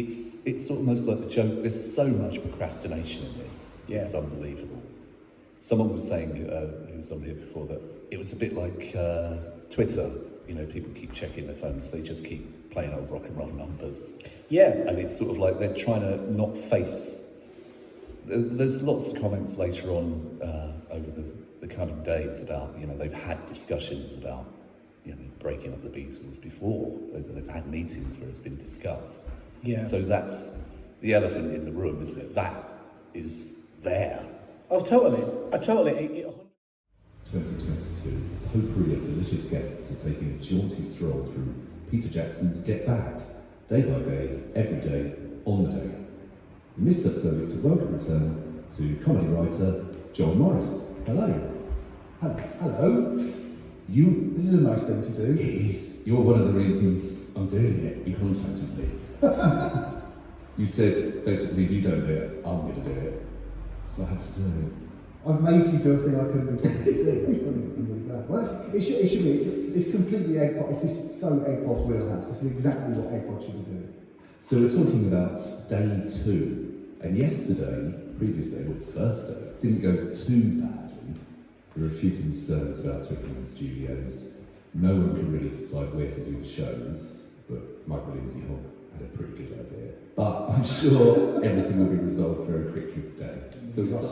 it's almost like the joke. There's so much procrastination in this. Yeah. It's unbelievable. Someone was saying, who was on here before, that it was a bit like Twitter. You know, people keep checking their phones. They just keep playing old rock and roll numbers. Yeah. And it's sort of like they're trying to not face. There's lots of comments later on over the coming days about, you know, they've had discussions about, you know, breaking up the Beatles before. They've had meetings where it's been discussed. Yeah. So that's the elephant in the room, isn't it? That is there. Oh, totally. 2022, potpourri of delicious guests are taking a jaunty stroll through Peter Jackson's Get Back, day by day, every day, on the day. In this episode, it's a welcome return to comedy writer John Morris. Hello. Hello. This is a nice thing to do. It is. You're one of the reasons I'm doing it. You contacted me. You said, basically, if you don't do it, I'm going to do it. So I have to do it. I've made you do a thing I couldn't do. That's brilliant. I'm really glad. Well, it should be. It's completely EggPod. It's so EggPod's wheelhouse. This is exactly what EggPod should be doing. So we're talking about day 2. And yesterday, previous day, well, first day, didn't go too badly. There were a few concerns about Twickenham Studios. No one could really decide where to do the shows, but Michael Lindsay Hall had a pretty good idea. But I'm sure everything will be resolved very quickly today. So we start.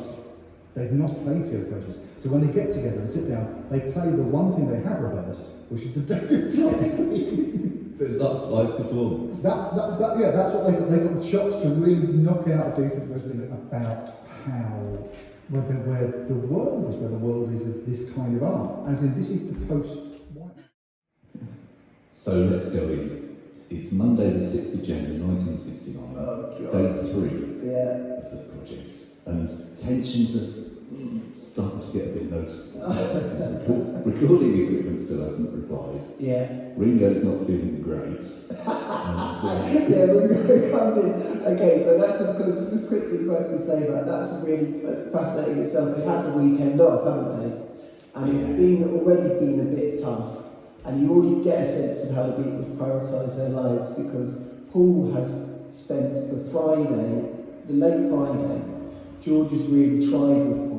They've not played Teal Precious. So when they get together and sit down, they play the one thing they have rehearsed, which is the David theme. But that's live performance. That's what they got the chops to really knock out a decent wrestling about where the world is of this kind of art. As in, this is the post-white. So let's go in. It's Monday the 6th of January 1969, day 3 of the project. And tensions are starting to get a bit noticeable. Recording equipment still hasn't replied. Yeah. Ringo's not feeling great. Yeah, Ringo comes in. Okay, so that's just quickly first to say that's really fascinating itself. They've had the weekend off, haven't they? And it's already been a bit tough. And you already get a sense of how the Beatles prioritise their lives, because Paul has spent the late Friday, George has really tried with Paul.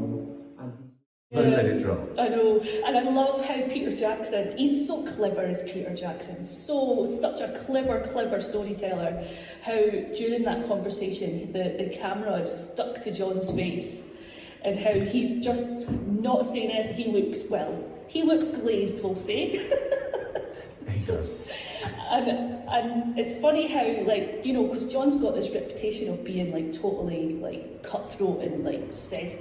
Don't let it drop. I know, and I love how Peter Jackson, he's so clever as Peter Jackson, such a clever storyteller, how during that conversation the camera is stuck to John's face, and how he's just not saying anything. He looks glazed, we'll say. He does. And it's funny how, like, you know, because John's got this reputation of being like totally like cutthroat and like says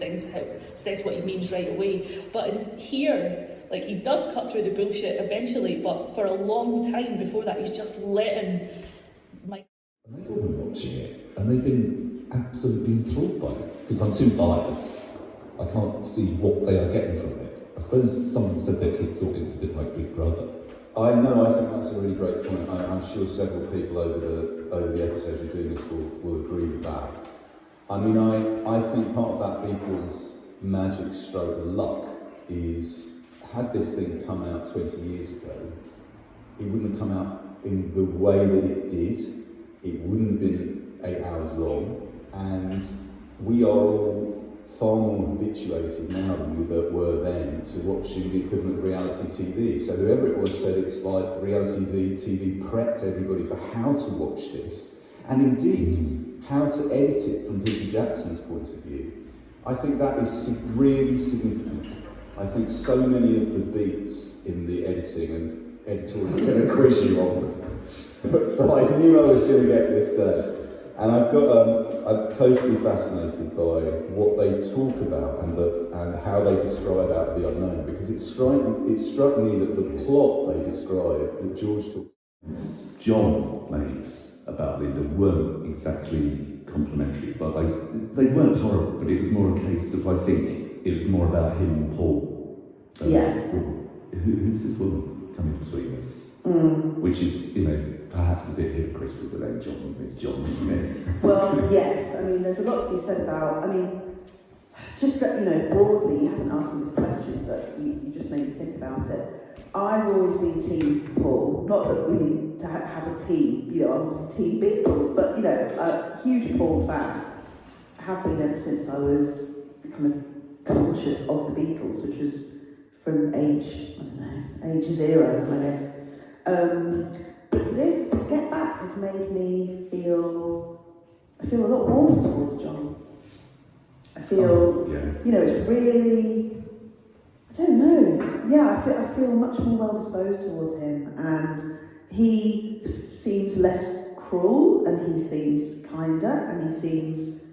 what he means right away. But in here, like, he does cut through the bullshit eventually, but for a long time before that, he's just letting Mike. And they've all been watching it, and they've been absolutely enthralled by it. Because I'm too biased, I can't see what they are getting from it. I suppose someone said their kid thought it was a bit like Big Brother. I think that's a really great point. I'm sure several people over the episodes we're doing this will agree with that. I mean, I think part of that Beatles magic stroke luck is, had this thing come out 20 years ago, it wouldn't have come out in the way that it did. It wouldn't have been 8 hours long, and we are all far more habituated now than we were then to watching the equivalent of reality TV. So whoever it was said it's like reality TV prepped everybody for how to watch this, and indeed how to edit it from Peter Jackson's point of view. I think that is really significant. I think so many of the beats in the editing, and editorial are going to quiz you on, but so I knew I was going to get this day. And I'm totally fascinated by what they talk about and how they describe Out of the Unknown, because it struck me that the plot they describe, that George talked. John made about Linda weren't exactly complimentary, but they weren't horrible, but it was more a case of, I think, it was more about him and Paul. Who's this woman coming between us? Which is, you know, perhaps a bit hypocritical, but then John is John Smith. Well, yes, I mean, there's a lot to be said about, I mean, just that, you know, broadly, you haven't asked me this question, but you just made me think about it. I've always been Team Paul. Not that we need to have a team, you know, I was a Team Beatles, but, you know, a huge Paul fan. I have been ever since I was kind of conscious of the Beatles, which was from age 0, I guess. But Get Back has made me feel a lot warmer towards John. I feel, you know, it's really, I don't know. Yeah, I feel much more well disposed towards him, and he seems less cruel, and he seems kinder, and he seems,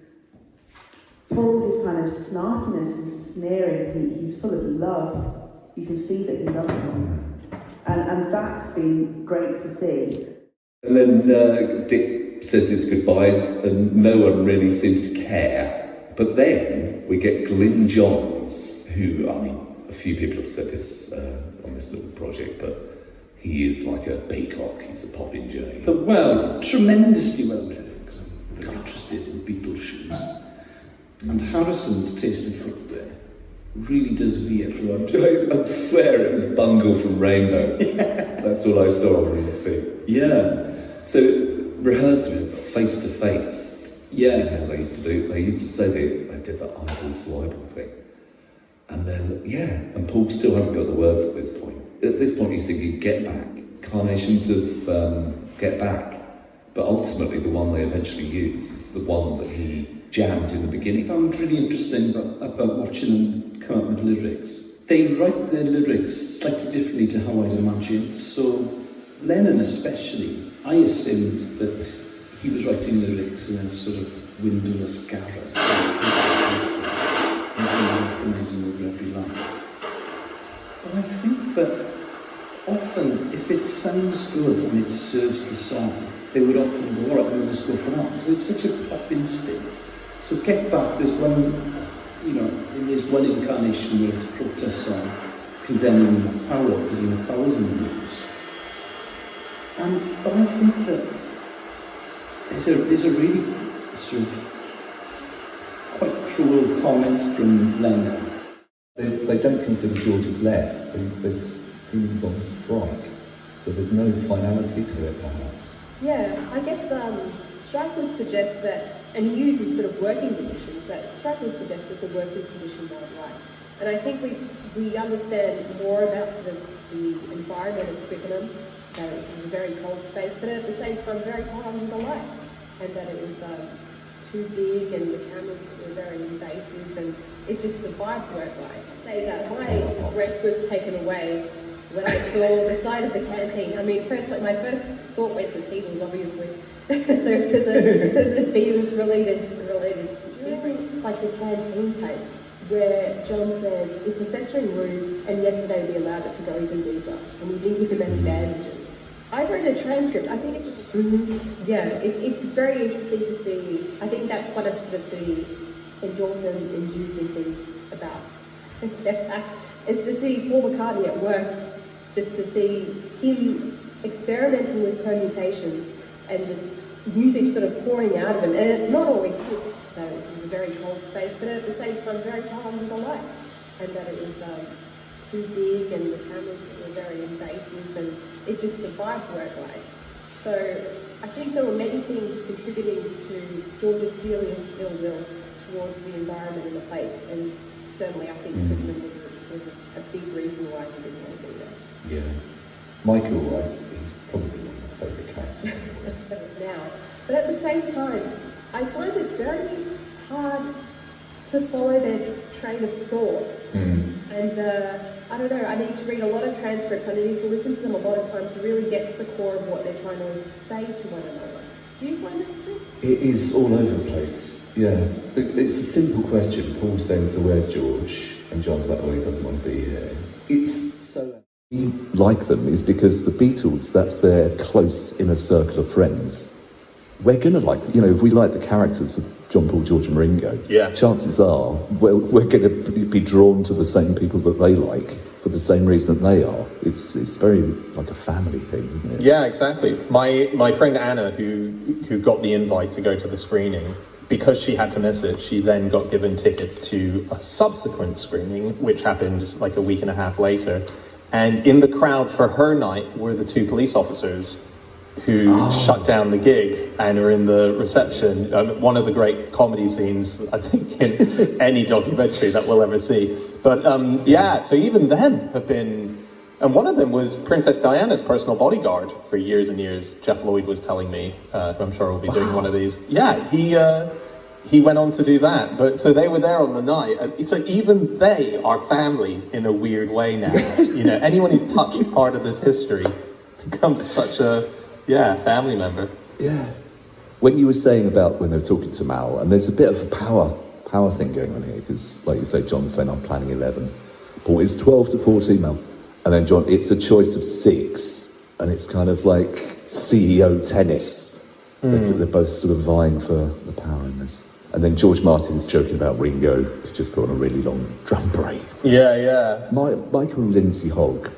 for all his kind of snarkiness and sneering, he's full of love. You can see that he loves them, and that's been great to see. And then Dick says his goodbyes, and no one really seems to care. But then we get Glyn Johns, who, I mean, a few people have said this on this little project, but he is like a peacock, he's a popinjay. Well, tremendously well written, because I'm very interested in Beatles shoes. And Harrison's taste in footwear really does veer from... I swear it was Bungle from Rainbow. That's all I saw on his feet. Yeah. So rehearsal is face to face. Yeah. You know, they used to say they did that eyeballs to eyeball thing. And then, and Paul still hasn't got the words at this point. At this point he's thinking Get Back, carnations of Get Back. But ultimately the one they eventually use is the one that he jammed in the beginning. I found really interesting about watching them come up with lyrics. They write their lyrics slightly differently to how I'd imagine. So Lennon especially, I assumed that he was writing lyrics in a sort of windowless garret, organising over every line. But I think that often, if it sounds good and it serves the song, they would often go, all right, we'll just go for that, because it's such a pop instinct. So Get Back, there's one, you know, there's one incarnation where it's a protest song condemning power, because power's in the news. But I think that there's a really sort of quite cruel comment from Lennon. They don't consider George as left. There's seems on strike, so there's no finality to it, perhaps. Yeah, I guess strike would suggest that, and he uses sort of working conditions, that strike would suggest that the working conditions aren't right. And I think we understand more about sort of the environment of Twickenham, that it's a very cold space, but at the same time very hot under the lights, and that it was too big and the cameras were very invasive, and it just, the vibes weren't right. Say that my breath was taken away when I saw the side of the canteen. I mean, my first thought went to Beatles, obviously. So if there's a Beatles related tea, like the canteen tape, where John says, it's a festering wound, and yesterday we allowed it to go even deeper, and we didn't give him any bandages. I've read a transcript. I think it's it's very interesting to see. I think that's one of sort of the endorphin-inducing things about Get Back, is to see Paul McCartney at work, just to see him experimenting with permutations and just music sort of pouring out of him. And it's not always good. That it was in a very cold space, but at the same time very hot under the lights, and that it was too big and the cameras were very invasive, and it just, the vibes weren't right. So I think there were many things contributing to George's feeling of ill will towards the environment and the place, and certainly I think Twickenham was sort of a big reason why he didn't want to be there. Yeah. Michael, he's probably one of my favourite characters now. But at the same time, I find it very hard to follow their train of thought. And I don't know, I need to read a lot of transcripts, I need to listen to them a lot of times to really get to the core of what they're trying to say to one another. Do you find this, Chris? It is all over the place, yeah. It's a simple question. Paul's saying, so where's George? And John's like, well, he doesn't want to be here. It's so... We like them is because the Beatles, that's their close inner circle of friends. We're going to like, if we like the characters of John, Paul, George and Ringo, chances are we're going to be drawn to the same people that they like for the same reason that they are. It's very like a family thing, isn't it? Yeah, exactly. My friend Anna, who got the invite to go to the screening, because she had to miss it, she then got given tickets to a subsequent screening, which happened like a week and a half later. And in the crowd for her night were the two police officers who shut down the gig and are in the reception. One of the great comedy scenes, I think, in any documentary that we'll ever see. But so even them have been... And one of them was Princess Diana's personal bodyguard for years and years. Jeff Lloyd was telling me, who I'm sure will be doing one of these. Yeah, he went on to do that. But so they were there on the night. It's like even they are family in a weird way now. Anyone who's touched part of this history becomes such a family member. Yeah. When you were saying about when they were talking to Mal, and there's a bit of a power thing going on here, because like you say, John's saying I'm planning 11. Paul, it's 12 to 14, Mal. And then John, it's a choice of 6, and it's kind of like CEO tennis. They're both sort of vying for the power in this. And then George Martin's joking about Ringo, who's just put on a really long drum break. Yeah. Michael Lindsay Hogg,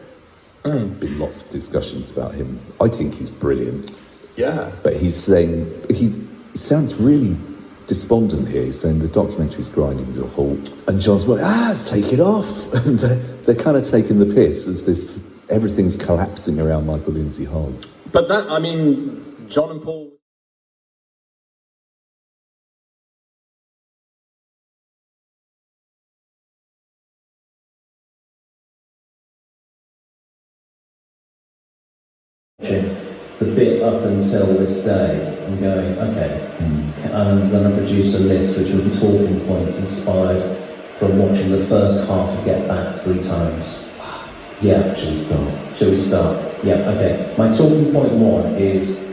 been lots of discussions about him. I think he's brilliant. Yeah. But he's saying, he sounds really despondent here. He's saying the documentary's grinding to a halt. And John's like, let's take it off. And they're kind of taking the piss as everything's collapsing around Michael Lindsay Hogg. But John and Paul... The bit up until this day, I'm going, okay, I'm going to produce a list which was talking points inspired from watching the first half of Get Back 3 times. Yeah. Shall we start? Yeah, okay. My talking point 1 is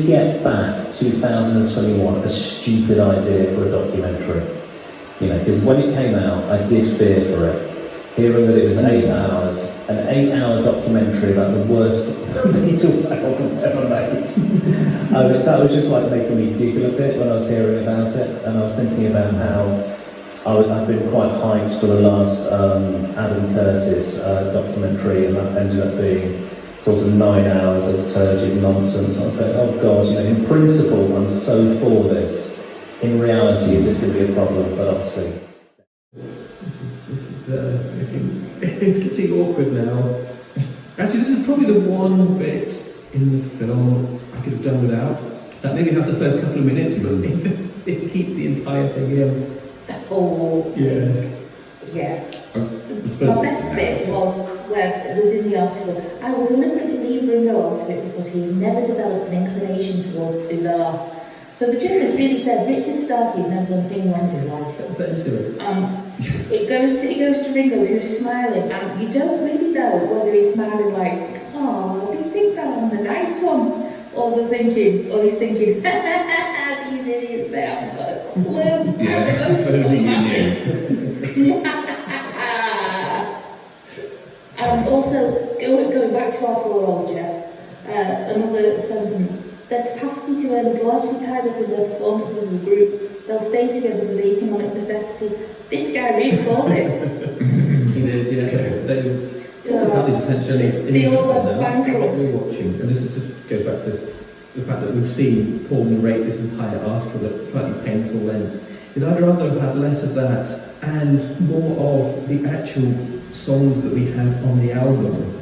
Get Back 2021 a stupid idea for a documentary? Because when it came out, I did fear for it. Hearing that it was 8 hours, an 8-hour documentary about the worst Beatles album ever made. That was just like making me giggle a bit when I was hearing about it, and I was thinking about how I've been quite hyped for the last Adam Curtis documentary, and that ended up being sort of 9 hours of turgid nonsense. I was like, oh God, in principle I'm so for this. In reality, is this going to be a problem? But obviously. I think it's getting awkward now. Actually, this is probably the one bit in the film I could have done without. That maybe have the first couple of minutes, but it keeps the entire thing in. Yes. Yeah. My best bit was where it was in the article. I will deliberately leave Ringo out of it because he's never developed an inclination towards bizarre. So the journalist really said Richard Starkey's never done a thing wrong in his life. Essentially. It goes to Ringo, who's smiling, and you don't really know whether he's smiling like, oh, do you think that I'm the nice one? Or he's thinking, these idiots there haven't got a clue. Yeah, I suppose you knew. And also, going back to our poor old Jeff, another sentence. Their capacity to earn is largely tied up in their performances as a group. They'll stay together for the economic necessity. This guy really called it. He did, yeah. That is essentially what we're watching. And this goes back to the fact that we've seen Paul narrate this entire article at slightly painful length. I'd rather have had less of that and more of the actual songs that we have on the album.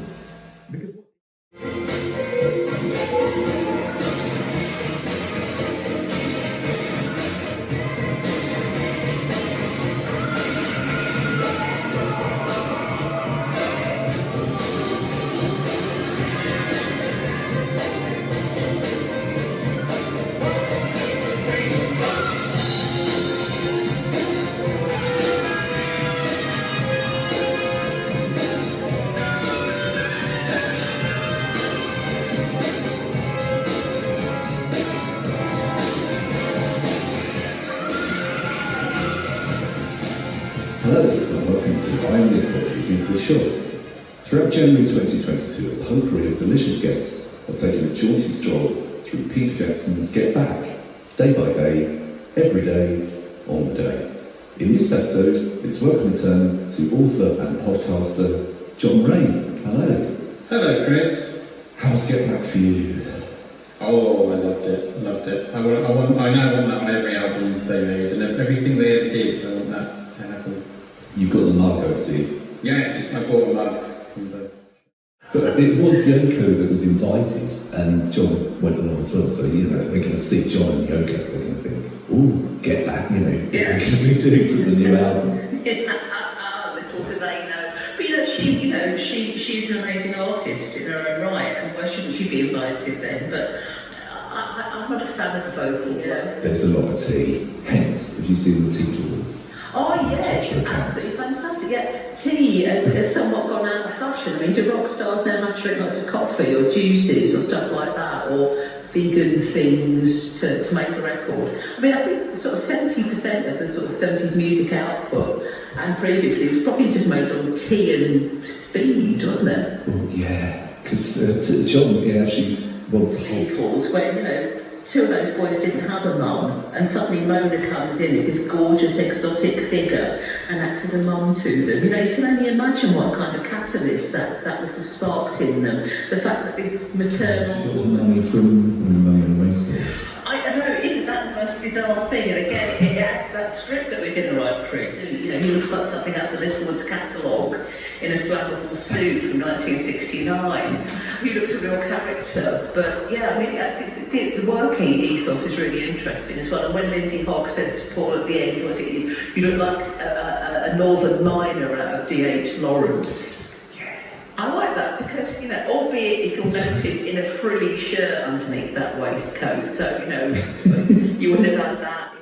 Hello and welcome to I Am The EggPod weekly show. Throughout January 2022, a potpourri of delicious guests are taking a jaunty stroll through Peter Jackson's Get Back, day by day, every day, on the day. In this episode, it's welcome return to author and podcaster John Ray. Hello. Hello, Chris. How's Get Back for you? Oh, I loved it. I now want that on every album they made, and everything they ever did, I want that to happen. You've got the mug, I see. Yes, I bought a mug from the But it was Yoko that was invited, and John went along as well. So they're going to see John and Yoko. They're going to think, "Ooh, Get Back!" What are we going to be doing to the new album? Little do they know. But she's an amazing artist in her own right, and why shouldn't she be invited then? But I'm not a fan of the vocal. There's a lot of tea. Hence, have you seen the titles? Oh yes, absolutely fantastic. Yeah, tea has somewhat gone out of fashion. I mean, do rock stars now have to drink lots of coffee or juices or stuff like that, or vegan things to make a record? I mean, I think sort of 70% of the sort of 70s music output, and previously, was probably just made on tea and speed, wasn't it? Well, yeah, because John actually was Beatles, where two of those boys didn't have a mum, and suddenly Mona comes in as this gorgeous exotic figure and acts as a mum to them. You can only imagine what kind of catalyst that must have sparked in them. The fact that this maternal money from money on race course. I know, isn't that the most bizarre thing? And again, it adds to that script that we're going to write, Chris. He looks like something out of the Littlewoods catalogue in a flammable suit from 1969. He looks a real character. But yeah, I mean, I think the working ethos is really interesting as well. And when Lindsay Hogg says to Paul at the end, was it, you look like a northern miner out of D.H. Lawrence. I like that because, albeit if you'll notice, in a frilly shirt underneath that waistcoat, so, you wouldn't have had that,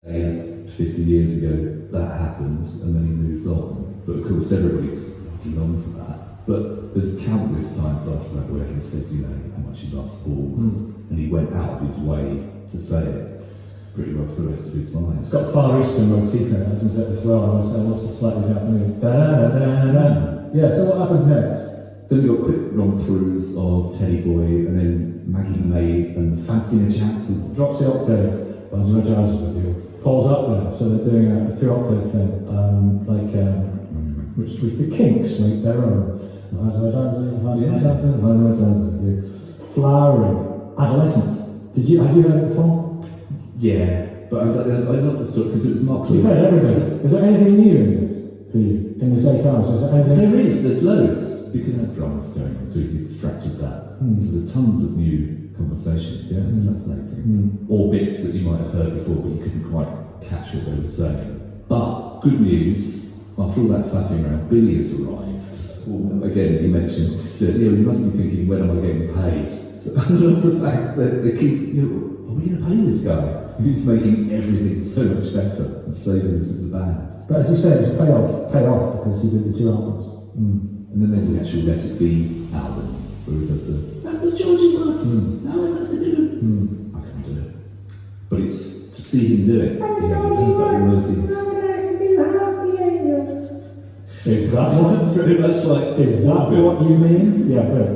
50 years ago, that happened, and then he moved on. But of course, everybody's looking on to that. But there's countless times after that where he said, how much he loves Paul, and he went out of his way to say it pretty well for the rest of his life. It's got Far Eastern motif in it, hasn't it, as well? And also slightly Japanese. Da-da-da-da-da. Yeah, so what happens next? Then we've got quick run-throughs of Teddy Boy, and then Maggie May and Fancy the Chances. Drops the octave, as much as with you. Paul's up there, so they're doing a 2-octave thing, which the Kinks make their own. Flowering. Adolescence. Had you heard it before? Yeah, but I love the sort because it was Mark Lewis. You've heard everything. Is there anything new in this for you? In this 8 hours? Is there anything? There's loads, because the drama's going on, so he's extracted that. So there's tons of new conversations, it's fascinating. Or bits that you might have heard before, but you couldn't quite catch what they were saying. But good news, after all that faffing around, Billy has arrived. Again, he mentions, you must be thinking, when am I getting paid? So I love the fact that they keep, are we going to pay this guy? Who's making everything so much better and saving us as a band. But as you said, it's paid off because he did the 2 albums. And then they did the actual Let It Be album, where he does that was Georgie once, now I have to do it. I can't do it. But it's to see him do it, you've heard about all those things. Is that Sounds very much like... Is that what you mean? Yeah, good.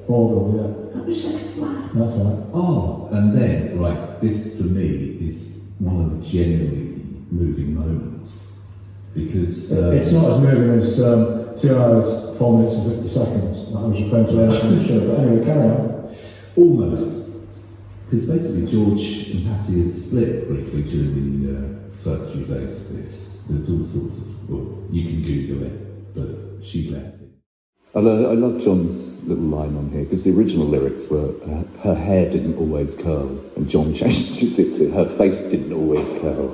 Vaudeville, yeah. I wish I could fly. That's right. Oh, and then, this for me is one of the genuinely moving moments. Because... it's not as moving as 2 hours, 4 minutes and 50 seconds. I was referring to earlier on the show, but anyway, carry on. Almost. Because basically George and Patty had split briefly during the first few days of this. There's all sorts of, you can Google it, but she left it. I love John's little line on here, because the original lyrics were, her hair didn't always curl, and John changes it to, her face didn't always curl.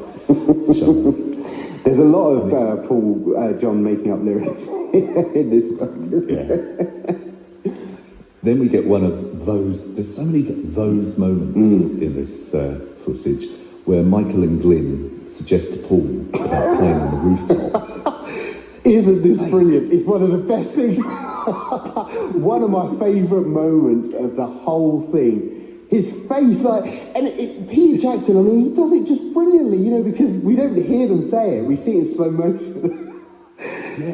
There's a lot of John making up lyrics in this book. Yeah. Then we get one of those, there's so many those moments in this footage, where Michael and Glyn suggest to Paul about playing on the rooftop. Isn't this brilliant? It's one of the best things. One of my favourite moments of the whole thing. His face, Peter Jackson, he does it just brilliantly, because we don't hear them say it, we see it in slow motion.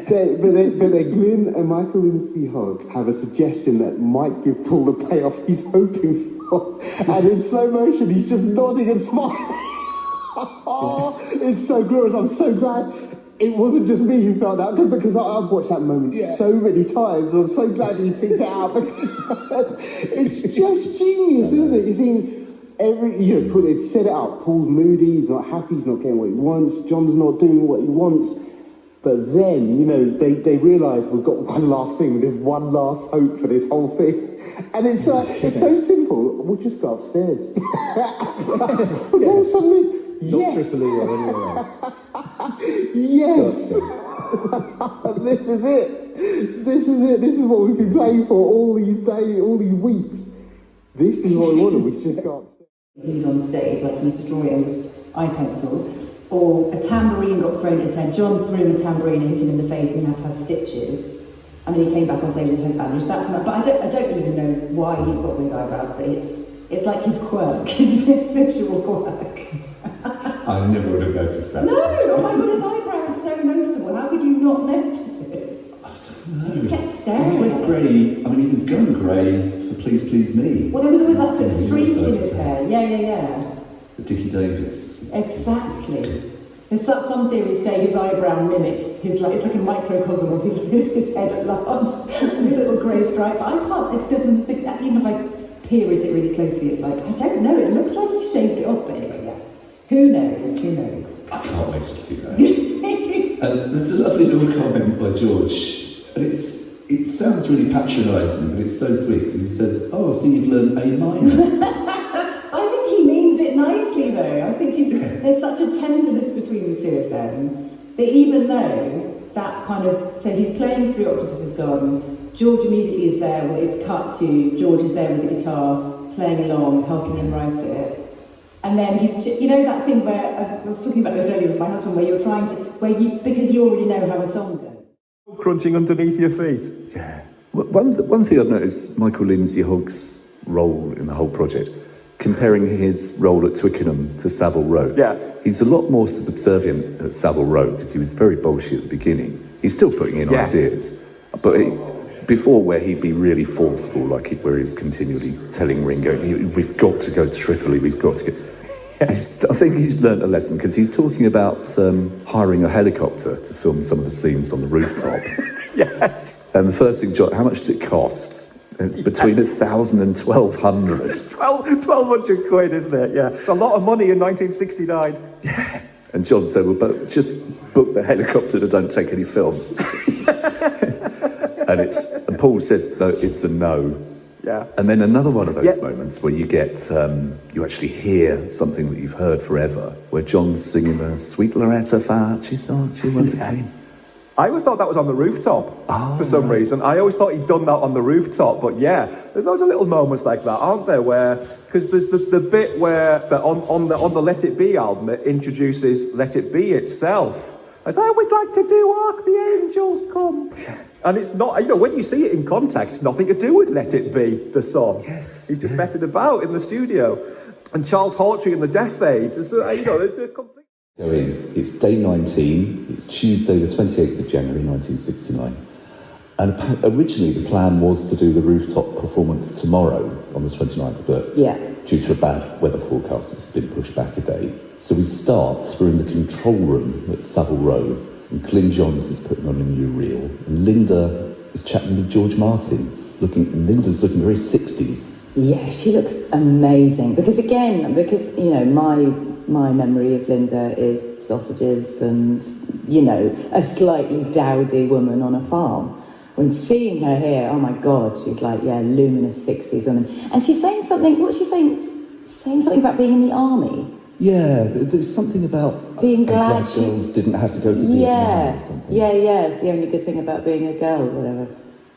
But Glyn and Michael Lindsay Hogg have a suggestion that might give Paul the payoff he's hoping for. And in slow motion, he's just nodding and smiling. It's so glorious. I'm so glad it wasn't just me who felt that, because I've watched that moment so many times. I'm so glad he figured it out. It's just genius, isn't it? You think they've set it up. Paul's moody. He's not happy. He's not getting what he wants. John's not doing what he wants. But then, you know, they realise we've got one last thing, there's one last hope for this whole thing. And it's like, it's so simple, we'll just go upstairs. And all suddenly, Not yes! Tripoli or anywhere else. Yes! This is it! This is it! This is what we've been playing for all these days, all these weeks. This is what we wanted, we just got upstairs. He was on stage, like he used to draw it with eye pencil, or a tambourine got thrown at his head. John threw a tambourine and hit him in the face and he had to have stitches. And then he came back on stage with his head bandaged. That's enough. But I don't even know why he's got weird eyebrows, but it's like his quirk, his visual quirk. I never would have noticed that. No! Oh my god, his eyebrow is so noticeable. How could you not notice it? I don't know. He just kept He staring. went grey. I mean, he was going grey for Please Please Me. Well, there was always that sort of Yeah, streak in he was his hair. Yeah. The Dickie Davis. Exactly. So some theories say his eyebrow mimics his, like, it's like a microcosm of his head at large, his little grey stripe. But I can't, it doesn't think that, even if I peer at it really closely, it's like, I don't know, it looks like he shaved it off, but anyway, yeah. Who knows? I can't wait to see that. And there's a lovely little comment by George, and it sounds really patronising, but it's so sweet, because he says, oh, so you've learned A minor. I think he means it nicely though. I think there's such a tenderness between the two of them, that even though that kind of, so he's playing Three Octopuses Garden, George immediately is there, well, it's cut to, George is there with the guitar, playing along, helping him write it. And then he's, you know that thing where, I was talking about this earlier with my husband, where you're trying to, because you already know how a song goes. Crunching underneath your feet. Yeah. One thing I've noticed, Michael Lindsay Hogg's role in the whole project, comparing his role at Twickenham to Saville Row. Yeah. He's a lot more subservient at Saville Row because he was very bullshit at the beginning. He's still putting in ideas, but before where he'd be really forceful, like where he was continually telling Ringo, we've got to go to Tripoli, we've got to go. I think he's learnt a lesson because he's talking about hiring a helicopter to film some of the scenes on the rooftop. Yes. And the first thing, John, how much did it cost? It's between 1,000 and 1,200. It's 1,200 quid, isn't it? Yeah. It's a lot of money in 1969. Yeah. And John said, well, but just book the helicopter that don't take any film. and Paul says, no, it's a no. Yeah. And then another one of those moments where you get, you actually hear something that you've heard forever, where John's singing the Sweet Loretta Fart, she thought she was a queen. I always thought that was on the rooftop for some reason. I always thought he'd done that on the rooftop, but yeah, there's loads of little moments like that, aren't there? Where, because there's the bit where on the Let It Be album, it introduces Let It Be itself. It's like, we'd like to do Hark the Angels Come. And it's not, you know, when you see it in context, nothing to do with Let It Be, the song. Yes. He's just messing about in the studio. And Charles Hawtrey and the Death Aids, you know, they're complete. Go in. It's day 19. It's Tuesday, the 28th of January, 1969. And originally the plan was to do the rooftop performance tomorrow on the 29th, but due to a bad weather forecast, it's been pushed back a day. So we start, we're in the control room at Saville Row, and Glyn Johns is putting on a new reel, and Linda is chatting with George Martin. Linda's looking very 60s. Yeah, she looks amazing. Because you know, my memory of Linda is sausages and, you know, a slightly dowdy woman on a farm. When seeing her here, oh my God, she's like, luminous 60s woman. And she's saying something, what's she saying? Saying something about being in the army. Yeah, there's something about being glad girls didn't have to go to Vietnam or something. Yeah, it's the only good thing about being a girl, whatever.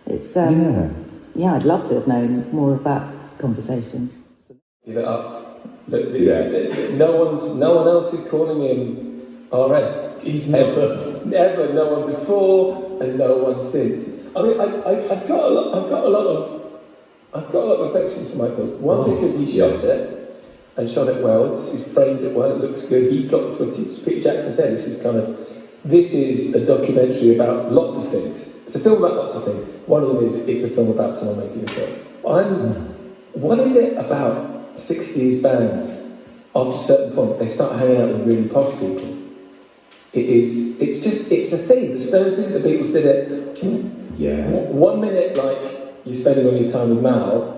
It's, I'd love to have known more of that conversation. Give it up. No one else is calling him RS. He's never, no one before and no one since. I mean, I've got a lot of affection for Michael. One, because he shot it and shot it well. He's framed it well. It looks good. He got the footage. Peter Jackson said this is a documentary about lots of things. It's a film about lots of things. One of them is it's a film about someone making a film. What is it about 60s bands? After a certain point, they start hanging out with really posh people. It's a thing. The Stones did it, the Beatles did it. Yeah. 1 minute, like, you're spending all your time with Mal.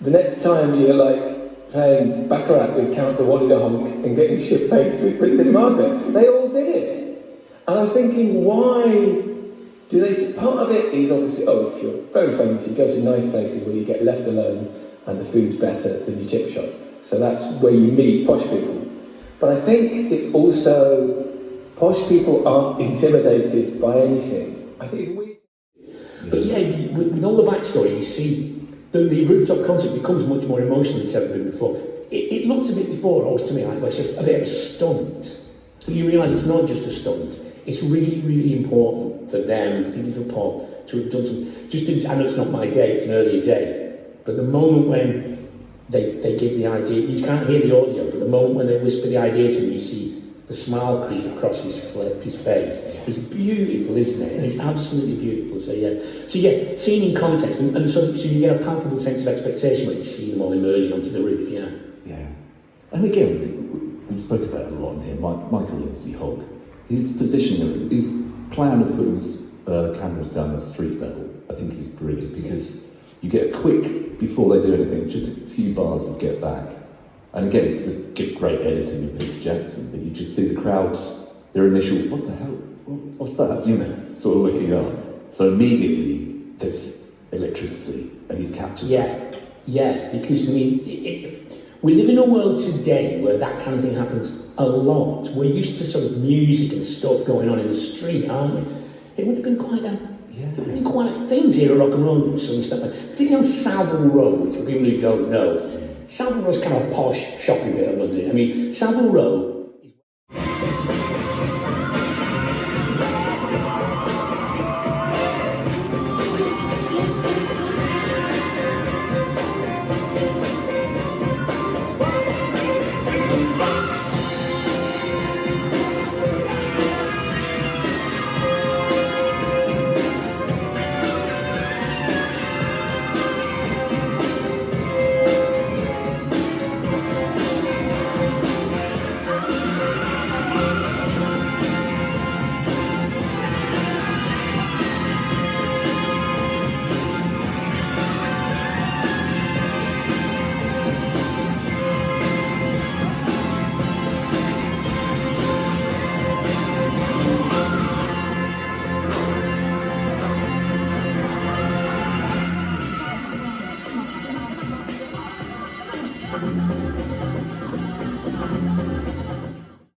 The next time you're, like, playing Baccarat with Count de Wally the Honk and getting shit-faced with Princess Margaret. They all did it. And I was thinking, why do they? Part of it is obviously, if you're very famous, you go to nice places where you get left alone and the food's better than your chip shop. So that's where you meet posh people. But I think it's also, posh people aren't intimidated by anything. I think it's weird. But yeah, with all the backstory, you see, the rooftop concert becomes much more emotional than it's ever been before. It looked a bit before, always to me, like a bit of a stunt. But you realise it's not just a stunt. It's really, really important for them, particularly for Paul, to have done some. I know it's not my day; it's an earlier day. But the moment when they give the idea, you can't hear the audio, but the moment when they whisper the idea to him, you see the smile creep across his face. It's beautiful, isn't it? And it's absolutely beautiful. So yeah, seen in context, and so you get a palpable sense of expectation when you see them all emerging onto the roof. Yeah. Yeah. And again, we spoke about it a lot in here. Michael Lindsay Hogg, his positioning, his plan of putting cameras down the street level, I think is brilliant, because you get a quick, before they do anything, just a few bars of Get Back. And again, it's the great editing of Peter Jackson, but you just see the crowds, their initial, what the hell, what's that? You know, sort of looking up. So immediately, there's electricity, and he's captured that. Yeah, because I mean, we live in a world today where that kind of thing happens a lot. We're used to sort of music and stuff going on in the street, aren't we? It would have been quite a thing to hear a rock and roll song stuff, particularly on Saville Row, which for people who don't know, Saville Row is kind of a posh shopping bit of London. I mean, Saville Row